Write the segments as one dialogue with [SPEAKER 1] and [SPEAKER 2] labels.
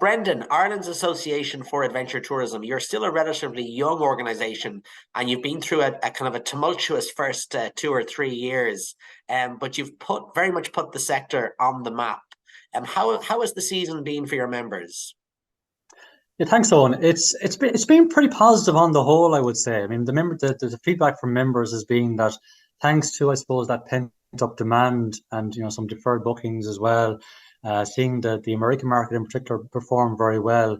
[SPEAKER 1] Brendan, Ireland's Association for Adventure Tourism, you're still a relatively young organisation and you've been through a kind of a tumultuous first 2 or 3 years, but you've very much put the sector on the map. How has the season been for your members?
[SPEAKER 2] Yeah, thanks, Owen. It's been pretty positive on the whole, I would say. I mean, the feedback from members has been that thanks to, I suppose, that pent up demand and some deferred bookings as well, seeing the American market in particular perform very well,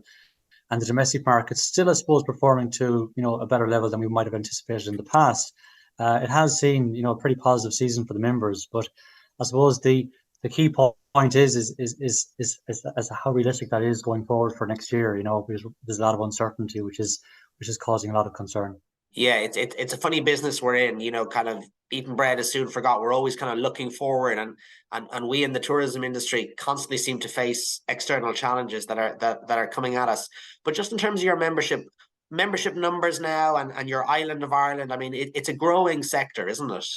[SPEAKER 2] and the domestic market still, I suppose, performing to a better level than we might have anticipated in the past. It has seen a pretty positive season for the members, but I suppose the key point is how realistic that is going forward for next year. Because there's a lot of uncertainty, which is causing a lot of concern.
[SPEAKER 1] Yeah, it's a funny business we're in, kind of eating bread is soon forgot. We're always kind of looking forward, and we in the tourism industry constantly seem to face external challenges that are coming at us. But just in terms of your membership numbers now and your island of Ireland, I mean, it's a growing sector, isn't it?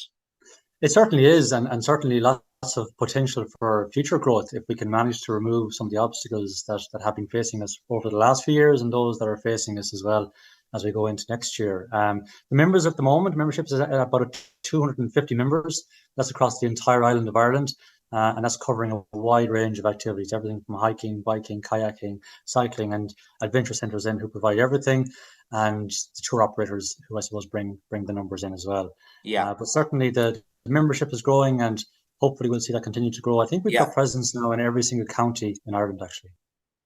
[SPEAKER 2] It certainly is, and certainly lots of potential for future growth if we can manage to remove some of the obstacles that have been facing us over the last few years and those that are facing us as well as we go into next year. The members at the moment, membership is at about 250 members. That's across the entire island of Ireland. And that's covering a wide range of activities, everything from hiking, biking, kayaking, cycling, and adventure centres in who provide everything, and the tour operators who I suppose bring the numbers in as well.
[SPEAKER 1] Yeah.
[SPEAKER 2] But certainly the membership is growing, and hopefully we'll see that continue to grow. I think we've got presence now in every single county in Ireland, actually,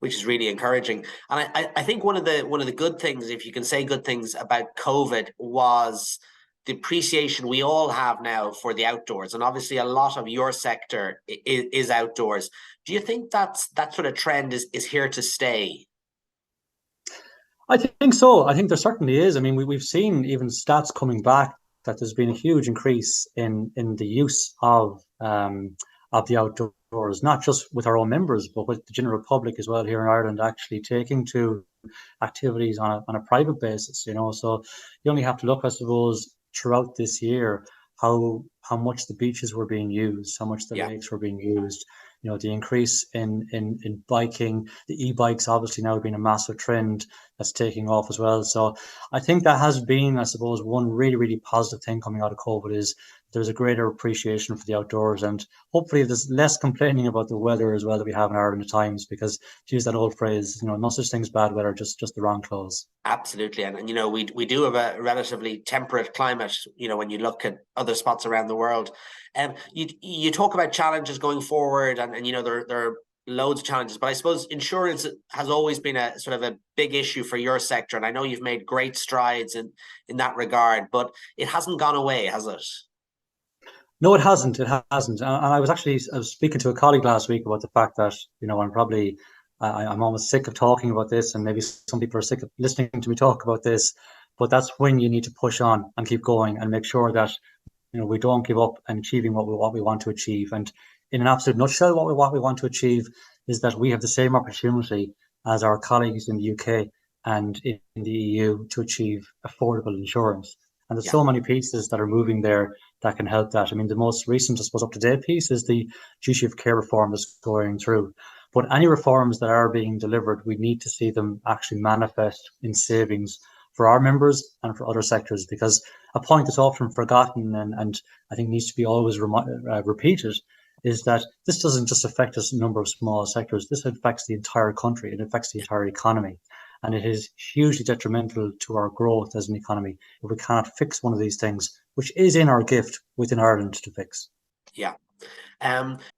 [SPEAKER 1] which is really encouraging. And I think one of the good things, if you can say good things about COVID, was the appreciation we all have now for the outdoors. And obviously a lot of your sector is outdoors. Do you think that sort of trend is here to stay?
[SPEAKER 2] I think so. I think there certainly is. I mean, we've seen even stats coming back that there's been a huge increase in the use of the outdoors, not just with our own members, but with the general public as well here in Ireland, actually taking to activities on a private basis. So you only have to look, I suppose, throughout this year how much the beaches were being used, how much the lakes were being used. The increase in biking, the e-bikes obviously now being a massive trend that's taking off as well. So I think that has been, I suppose, one really, really positive thing coming out of COVID is there's a greater appreciation for the outdoors, and hopefully there's less complaining about the weather as well that we have in Ireland at times, because to use that old phrase, no such thing as bad weather, just the wrong clothes.
[SPEAKER 1] Absolutely. And we do have a relatively temperate climate, when you look at other spots around the world. You talk about challenges going forward, and there are loads of challenges, but I suppose insurance has always been a sort of a big issue for your sector, and I know you've made great strides in that regard, but it hasn't gone away, has it?
[SPEAKER 2] No, it hasn't. It hasn't. And I was speaking to a colleague last week about the fact that I'm almost sick of talking about this, and maybe some people are sick of listening to me talk about this, but that's when you need to push on and keep going and make sure that we don't give up in achieving what we want to achieve. And in an absolute nutshell, what we want to achieve is that we have the same opportunity as our colleagues in the UK and in the EU to achieve affordable insurance. And there's so many pieces that are moving there that can help that. I mean, the most recent, I suppose, up-to-date piece is the duty of care reform that's going through. But any reforms that are being delivered, we need to see them actually manifest in savings for our members and for other sectors, because a point that's often forgotten and I think needs to be always repeated is that this doesn't just affect a number of small sectors. This affects the entire country. It affects the entire economy. And it is hugely detrimental to our growth as an economy if we cannot fix one of these things, which is in our gift within Ireland to fix.
[SPEAKER 1] Yeah.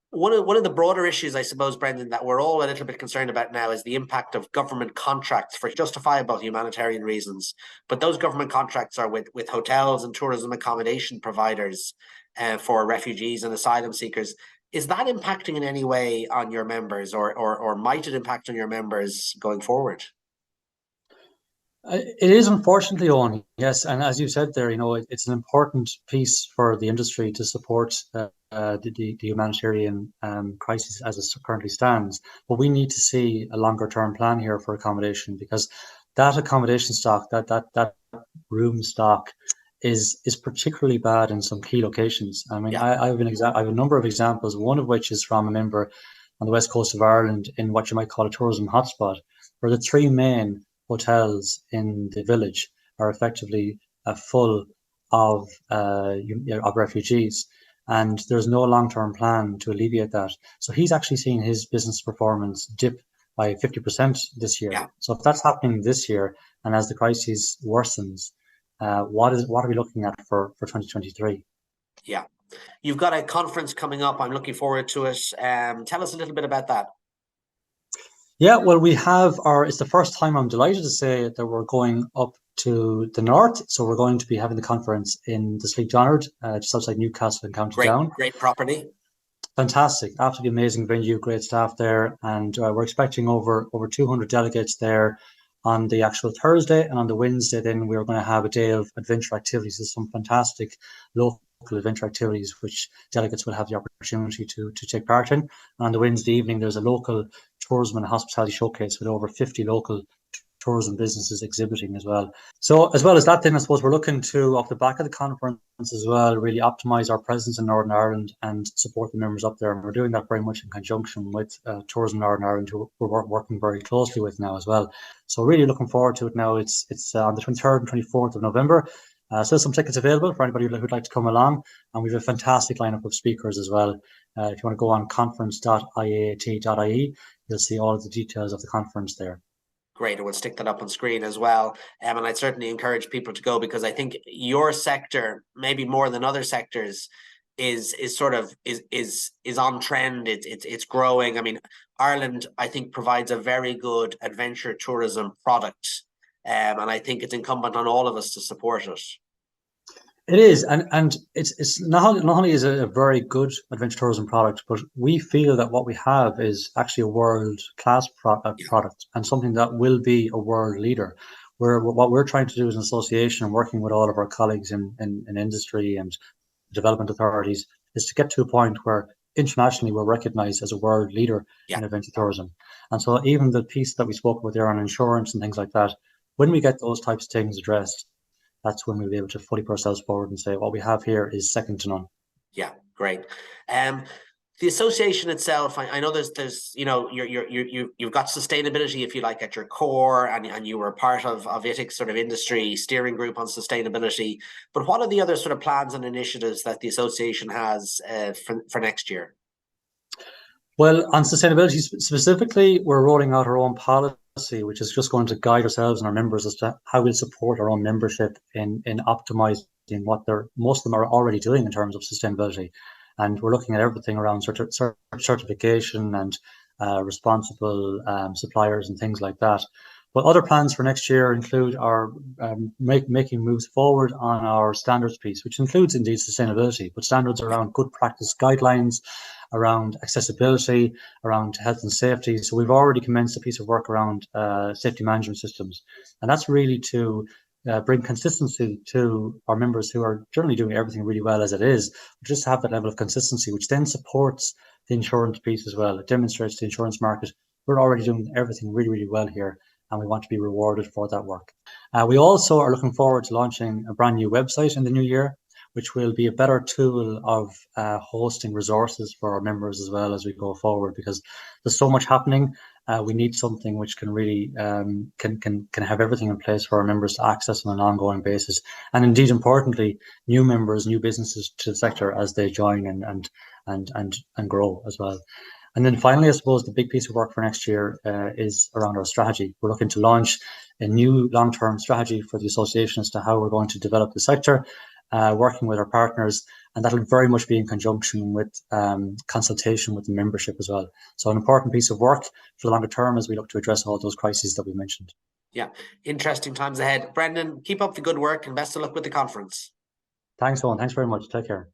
[SPEAKER 1] One of the broader issues, I suppose, Brendan, that we're all a little bit concerned about now is the impact of government contracts for justifiable humanitarian reasons. But those government contracts are with hotels and tourism accommodation providers for refugees and asylum seekers. Is that impacting in any way on your members, or might it impact on your members going forward?
[SPEAKER 2] It is, unfortunately, Owen, yes. And as you said there, it's an important piece for the industry to support the humanitarian crisis as it currently stands. But we need to see a longer term plan here for accommodation, because that accommodation stock, that room stock is particularly bad in some key locations. I mean, I have a number of examples, one of which is from a member on the west coast of Ireland in what you might call a tourism hotspot, where the three main hotels in the village are effectively full of refugees, and there's no long-term plan to alleviate that. So he's actually seen his business performance dip by 50% this year.
[SPEAKER 1] Yeah.
[SPEAKER 2] So if that's happening this year, and as the crisis worsens, what are we looking at for 2023?
[SPEAKER 1] Yeah. You've got a conference coming up. I'm looking forward to it. Tell us a little bit about that.
[SPEAKER 2] Yeah, well, it's the first time, I'm delighted to say, that we're going up to the north. So we're going to be having the conference in the Sleek Donard, just outside Newcastle in County Down.
[SPEAKER 1] Great property.
[SPEAKER 2] Fantastic, absolutely amazing venue, great staff there. And we're expecting over 200 delegates there on the actual Thursday. And on the Wednesday, then we're going to have a day of adventure activities. There's some fantastic local adventure activities which delegates will have the opportunity to take part in. And on the Wednesday evening, there's a local tourism and hospitality showcase with over 50 local tourism businesses exhibiting as well. So as well as that, then I suppose we're looking to, off the back of the conference as well, really optimise our presence in Northern Ireland and support the members up there. And we're doing that very much in conjunction with Tourism Northern Ireland, who we're working very closely with now as well. So really looking forward to it now. It's on the 23rd and 24th of November. So some tickets available for anybody who'd like to come along. And we have a fantastic lineup of speakers as well. If you want to go on conference.iaat.ie, you'll see all of the details of the conference there.
[SPEAKER 1] Great. And we'll stick that up on screen as well. And I'd certainly encourage people to go, because I think your sector, maybe more than other sectors, is on trend. It's growing. I mean, Ireland, I think, provides a very good adventure tourism product. And I think it's incumbent on all of us to support it.
[SPEAKER 2] It is, and it's not only is it a very good adventure tourism product, but we feel that what we have is actually a world-class product, and something that will be a world leader. What we're trying to do as an association, working with all of our colleagues in industry and development authorities, is to get to a point where internationally we're recognized as a world leader in adventure tourism. And so even the piece that we spoke about there on insurance and things like that, when we get those types of things addressed, that's when we'll be able to fully put ourselves forward and say what we have here is second to none.
[SPEAKER 1] Yeah, great. The association itself, I know there's you've got sustainability, if you like, at your core, and you were part of ITIC's sort of industry steering group on sustainability. But what are the other sort of plans and initiatives that the association has for next year?
[SPEAKER 2] Well, on sustainability specifically, we're rolling out our own policy, which is just going to guide ourselves and our members as to how we'll support our own membership in optimizing what most of them are already doing in terms of sustainability. And we're looking at everything around certification and responsible suppliers and things like that. But other plans for next year include our making moves forward on our standards piece, which includes indeed sustainability, but standards around good practice guidelines, around accessibility, around health and safety. So we've already commenced a piece of work around safety management systems. And that's really to bring consistency to our members who are generally doing everything really well as it is, just have that level of consistency, which then supports the insurance piece as well. It demonstrates the insurance market. We're already doing everything really, really well here, and we want to be rewarded for that work. We also are looking forward to launching a brand new website in the new year, which will be a better tool of hosting resources for our members as well as we go forward, because there's so much happening. We need something which can really can have everything in place for our members to access on an ongoing basis, and indeed, importantly, new members, new businesses to the sector as they join and grow as well. And then finally, I suppose the big piece of work for next year is around our strategy. We're looking to launch a new long-term strategy for the association as to how we're going to develop the sector, working with our partners, and that'll very much be in conjunction with consultation with the membership as well. So an important piece of work for the longer term as we look to address all those crises that we mentioned.
[SPEAKER 1] Yeah, interesting times ahead. Brendan, keep up the good work and best of luck with the conference.
[SPEAKER 2] Thanks, Owen. Thanks very much. Take care.